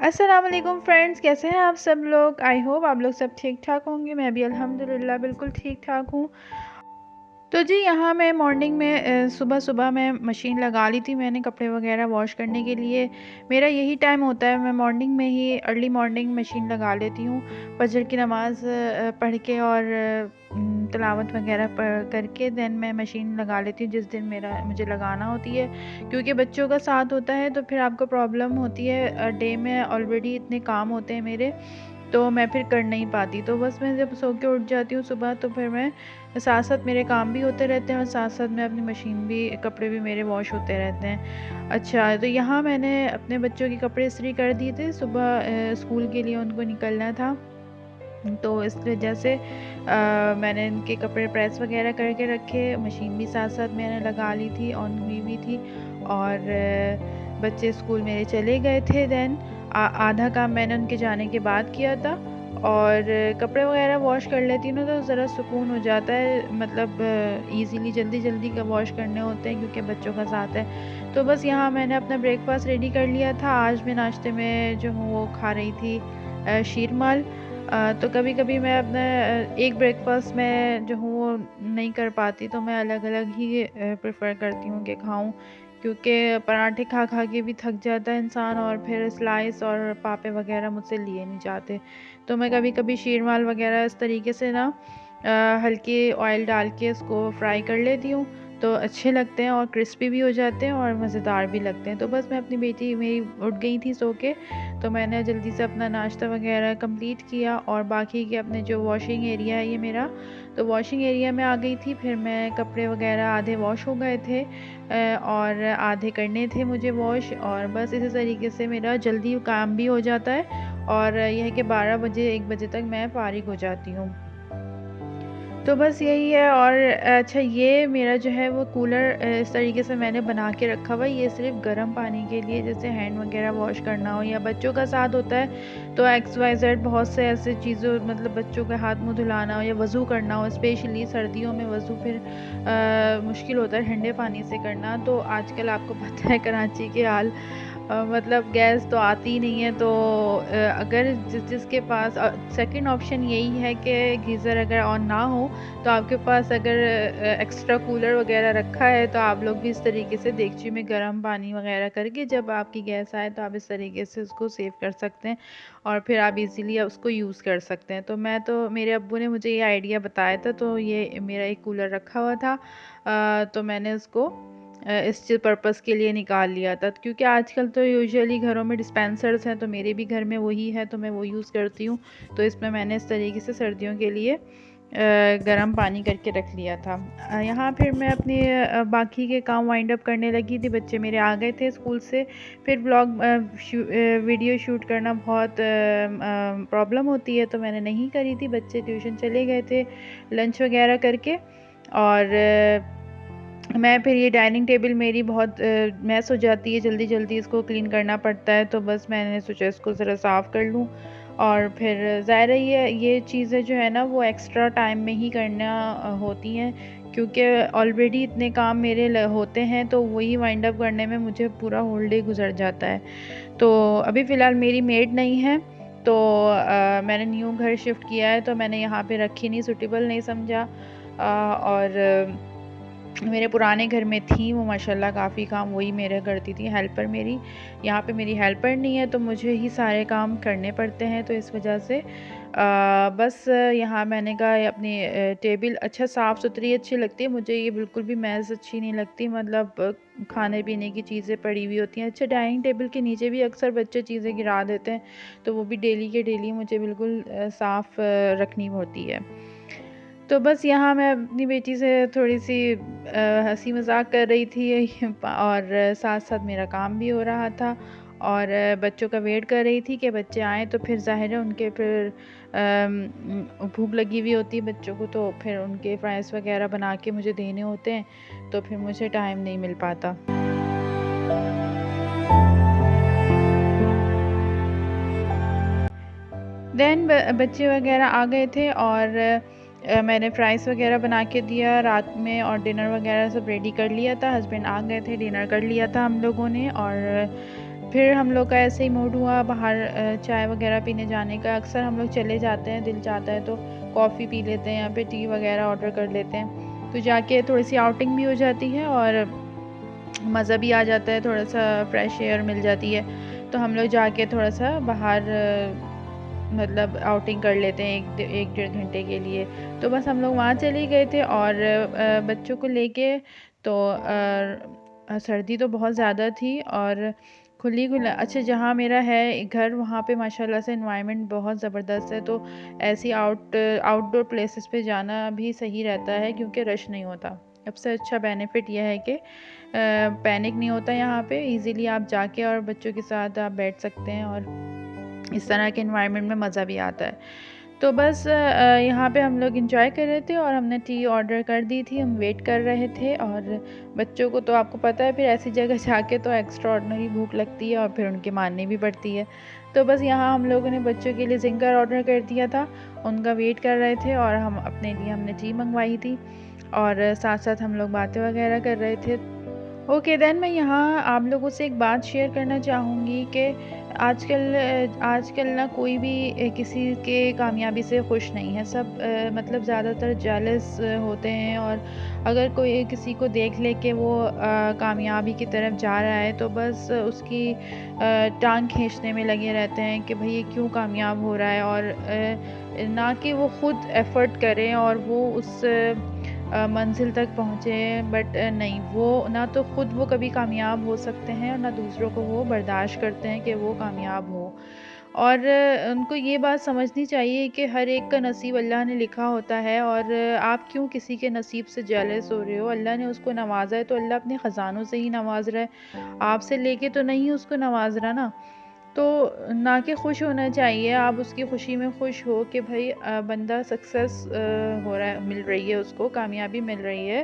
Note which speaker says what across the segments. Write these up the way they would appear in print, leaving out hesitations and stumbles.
Speaker 1: अस्सलाम वालेकुम फ्रेंड्स, कैसे हैं आप सब लोग। आई होप आप लोग सब ठीक ठाक होंगे। मैं भी अल्हम्दुलिल्लाह बिल्कुल ठीक ठाक हूँ। तो जी यहाँ मैं मॉर्निंग में सुबह सुबह मैं मशीन लगा ली थी मैंने कपड़े वगैरह वॉश करने के लिए। मेरा यही टाइम होता है, मैं मॉर्निंग में ही अर्ली मॉर्निंग मशीन लगा लेती हूँ। फजर की नमाज़ पढ़ के और तिलावत वगैरह पढ़ करके देन मैं मशीन लगा लेती हूँ जिस दिन मुझे लगाना होती है। क्योंकि बच्चों का साथ होता है तो फिर आपको प्रॉब्लम होती है। डे में ऑलरेडी इतने काम होते हैं मेरे, तो मैं फिर कर नहीं पाती। तो बस मैं जब सो के उठ जाती हूँ सुबह, तो फिर मैं साथ साथ मेरे काम भी होते रहते हैं और साथ साथ मैं अपनी मशीन भी, कपड़े भी मेरे वॉश होते रहते हैं। अच्छा, तो यहाँ मैंने अपने बच्चों के कपड़े इस्त्री कर दिए थे। सुबह स्कूल के लिए उनको निकलना था, तो इस वजह से मैंने इनके कपड़े प्रेस वगैरह करके रखे। मशीन भी साथ साथ मैंने लगा ली थी, ऑन हुई भी थी। और बच्चे स्कूल मेरे चले गए थे। देन आधा काम मैंने उनके जाने के बाद किया था। और कपड़े वगैरह वॉश कर लेती हूँ ना तो ज़रा सुकून हो जाता है, मतलब इजीली जल्दी जल्दी का वॉश करने होते हैं क्योंकि बच्चों का साथ है। तो बस यहाँ मैंने अपना ब्रेकफास्ट रेडी कर लिया था। आज मैं नाश्ते में जो हूँ वो खा रही थी शीरमाल। तो कभी कभी मैं अपना एक ब्रेकफास्ट में जो हूँ वो नहीं कर पाती, तो मैं अलग अलग ही प्रेफर करती हूँ कि खाऊं। क्योंकि पराठे खा खा के भी थक जाता है इंसान, और फिर स्लाइस और पापे वगैरह मुझसे लिए नहीं जाते। तो मैं कभी कभी शीरमाल वगैरह इस तरीके से ना हल्के ऑयल डाल के इसको फ्राई कर लेती हूँ, तो अच्छे लगते हैं और क्रिस्पी भी हो जाते हैं और मज़ेदार भी लगते हैं। तो बस मैं अपनी बेटी मेरी उठ गई थी सो के, तो मैंने जल्दी से अपना नाश्ता वगैरह कंप्लीट किया और बाकी के अपने जो वॉशिंग एरिया है ये मेरा, तो वॉशिंग एरिया में आ गई थी। फिर मैं कपड़े वगैरह आधे वॉश हो गए थे और आधे करने थे मुझे वॉश, और बस इसी तरीके से मेरा जल्दी काम भी हो जाता है और यह है कि 12 बजे 1 बजे तक मैं फारिग हो जाती हूँ। तो बस यही है। और अच्छा, ये मेरा जो है वो कूलर इस तरीके से मैंने बना के रखा हुआ है। ये सिर्फ गर्म पानी के लिए, जैसे हैंड वगैरह वॉश करना हो या बच्चों का साथ होता है तो XYZ बहुत से ऐसे चीज़ों, मतलब बच्चों के हाथ मुंह धुलाना हो या वज़ू करना हो, स्पेशली सर्दियों में वज़ू फिर मुश्किल होता है ठंडे पानी से करना। तो आजकल आपको पता है कराची के हाल, मतलब गैस तो आती ही नहीं है। तो अगर जिसके पास, सेकंड ऑप्शन यही है कि गीज़र अगर ऑन ना हो तो आपके पास अगर एक्स्ट्रा कूलर वगैरह रखा है तो आप लोग भी इस तरीके से देगची में गर्म पानी वगैरह करके जब आपकी गैस आए तो आप इस तरीके से उसको सेव कर सकते हैं और फिर आप इजीली उसको यूज़ कर सकते हैं। तो मेरे अब्बू ने मुझे ये आइडिया बताया था, तो ये मेरा एक कूलर रखा हुआ था, तो मैंने उसको इस पर्पस के लिए निकाल लिया था। क्योंकि आजकल तो यूजुअली घरों में डिस्पेंसर्स हैं, तो मेरे भी घर में वही है, तो मैं वो यूज़ करती हूँ। तो इसमें मैंने इस तरीके से सर्दियों के लिए गर्म पानी करके रख लिया था। यहाँ फिर मैं अपने बाकी के काम वाइंड अप करने लगी थी। बच्चे मेरे आ गए थे स्कूल से। फिर वीडियो शूट करना बहुत प्रॉब्लम होती है, तो मैंने नहीं करी थी। बच्चे ट्यूशन चले गए थे लंच वगैरह करके। और मैं फिर ये डाइनिंग टेबल मेरी बहुत मैस हो जाती है, जल्दी जल्दी इसको क्लीन करना पड़ता है, तो बस मैंने सोचा इसको ज़रा साफ़ कर लूँ। और फिर ज़ाहिर है ये चीज़ें जो है ना वो एक्स्ट्रा टाइम में ही करना होती हैं, क्योंकि ऑलरेडी इतने काम मेरे होते हैं, तो वही वाइंड अप करने में मुझे पूरा होल डे गुजर जाता है। तो अभी फ़िलहाल मेरी मेड नहीं है, तो मैंने न्यू घर शिफ्ट किया है, तो मैंने यहाँ पे रखी नहीं, सूटेबल नहीं समझा। और मेरे पुराने घर में थी वो, माशाल्लाह काफ़ी काम वही मेरे करती थी, हेल्पर मेरी। यहाँ पे मेरी हेल्पर नहीं है, तो मुझे ही सारे काम करने पड़ते हैं, तो इस वजह से बस यहाँ मैंने कहा अपनी टेबल अच्छा साफ़ सुथरी अच्छी लगती है मुझे, ये बिल्कुल भी मैज़ अच्छी नहीं लगती, मतलब खाने पीने की चीज़ें पड़ी हुई होती हैं। अच्छा, डाइनिंग टेबल के नीचे भी अक्सर बच्चे चीज़ें गिरा देते हैं, तो वो भी डेली के डेली मुझे बिल्कुल साफ़ रखनी होती है। तो बस यहाँ मैं अपनी बेटी से थोड़ी सी हंसी मजाक कर रही थी और साथ साथ मेरा काम भी हो रहा था, और बच्चों का वेट कर रही थी कि बच्चे आएँ, तो फिर ज़ाहिर है उनके फिर भूख लगी हुई होती है बच्चों को, तो फिर उनके फ्राइज़ वगैरह बना के मुझे देने होते हैं, तो फिर मुझे टाइम नहीं मिल पाता। देन बच्चे वगैरह आ गए थे और मैंने फ्राइज़ वगैरह बना के दिया रात में, और डिनर वगैरह सब रेडी कर लिया था। हस्बैंड आ गए थे, डिनर कर लिया था हम लोगों ने। और फिर हम लोग का ऐसे ही मूड हुआ बाहर चाय वगैरह पीने जाने का। अक्सर हम लोग चले जाते हैं, दिल चाहता है तो कॉफ़ी पी लेते हैं, यहाँ पे टी वगैरह ऑर्डर कर लेते हैं, तो जाके थोड़ी सी आउटिंग भी हो जाती है और मज़ा भी आ जाता है, थोड़ा सा फ्रेश एयर मिल जाती है। तो हम लोग जाके थोड़ा सा बाहर मतलब आउटिंग कर लेते हैं एक डेढ़ घंटे के लिए। तो बस हम लोग वहाँ चले गए थे और बच्चों को लेके। तो सर्दी तो बहुत ज़्यादा थी और खुला अच्छा जहाँ मेरा है घर वहाँ पे माशाल्लाह से एनवायरनमेंट बहुत ज़बरदस्त है। तो ऐसी आउटडोर प्लेसेस पे जाना भी सही रहता है क्योंकि रश नहीं होता। सबसे अच्छा बेनिफिट यह है कि पैनिक नहीं होता यहाँ पे, इजीली आप जाके और बच्चों के साथ आप बैठ सकते हैं और इस तरह के एनवायरनमेंट में मज़ा भी आता है। तो बस यहाँ पे हम लोग इंजॉय कर रहे थे और हमने टी ऑर्डर कर दी थी, हम वेट कर रहे थे। और बच्चों को तो आपको पता है फिर ऐसी जगह जाके तो एक्स्ट्रा ऑर्डिनरी भूख लगती है और फिर उनकी माननी भी पड़ती है। तो बस यहाँ हम लोगों ने बच्चों के लिए ज़िंगर ऑर्डर कर दिया था, उनका वेट कर रहे थे और हम अपने लिए हमने टी मंगवाई थी और साथ साथ हम लोग बातें वगैरह कर रहे थे। ओके देन मैं यहाँ आप लोगों से एक बात शेयर करना चाहूँगी कि आजकल ना कोई भी किसी के कामयाबी से खुश नहीं है। सब मतलब ज़्यादातर जेलस होते हैं और अगर कोई किसी को देख ले कि वो कामयाबी की तरफ जा रहा है तो बस उसकी टांग खींचने में लगे रहते हैं कि भाई ये क्यों कामयाब हो रहा है, और ना कि वो खुद एफ़र्ट करें और वो उस मंजिल तक पहुँचे। बट नहीं, वो ना तो खुद वो कभी कामयाब हो सकते हैं और ना दूसरों को वो बर्दाश्त करते हैं कि वो कामयाब हो। और उनको ये बात समझनी चाहिए कि हर एक का नसीब अल्लाह ने लिखा होता है और आप क्यों किसी के नसीब से जेलस हो रहे हो। अल्लाह ने उसको नवाजा है तो अल्लाह अपने ख़जानों से ही नवाज रहा है, आपसे लेके तो नहीं उसको नवाज रहा ना। तो ना कि खुश होना चाहिए, आप उसकी खुशी में खुश हो कि भाई बंदा सक्सेस हो रहा है, मिल रही है, उसको कामयाबी मिल रही है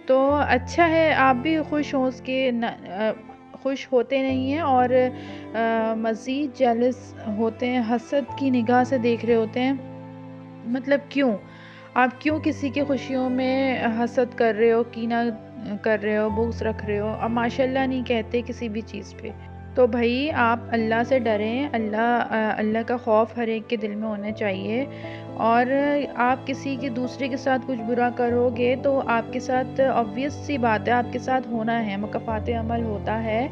Speaker 1: तो अच्छा है। आप भी खुश हो उसके खुश होते नहीं हैं और मज़ीद जेलस होते हैं, हसद की निगाह से देख रहे होते हैं। मतलब क्यों आप क्यों किसी की खुशियों में हसद कर रहे हो, कीना कर रहे हो, बुग़्ज़ रख रहे हो और माशाल्लाह नहीं कहते किसी भी चीज़ पे। तो भाई आप अल्लाह से डरें, अल्लाह का खौफ हर एक के दिल में होना चाहिए। और आप किसी के दूसरे के साथ कुछ बुरा करोगे तो आपके साथ ऑब्वियस सी बात है आपके साथ होना है, मुकाफ़ात अमल होता है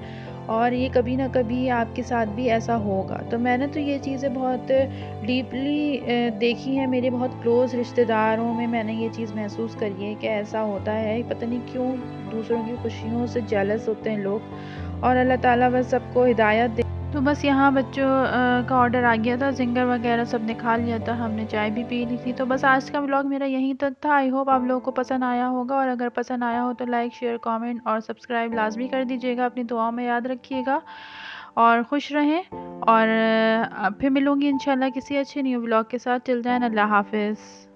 Speaker 1: और ये कभी ना कभी आपके साथ भी ऐसा होगा। तो मैंने तो ये चीज़ें बहुत डीपली देखी हैं, मेरे बहुत क्लोज़ रिश्तेदारों में मैंने ये चीज़ महसूस करी है कि ऐसा होता है। पता नहीं क्यों दूसरों की खुशियों से जेलस होते हैं लोग और अल्लाह ताला बस सबको हिदायत दे। तो बस यहाँ बच्चों का ऑर्डर आ गया था, ज़िंगर वगैरह सब ने खा लिया था, हमने चाय भी पी ली थी। तो बस आज का व्लॉग मेरा यहीं तक था। आई होप आप लोगों को पसंद आया होगा और अगर पसंद आया हो तो लाइक शेयर कमेंट और सब्सक्राइब लाजमी कर दीजिएगा। अपनी दुआओं में याद रखिएगा और खुश रहें और फिर मिलूँगी इंशाल्लाह किसी अच्छे न्यू व्लॉग के साथ। टिल देन अल्लाह हाफ़िज़।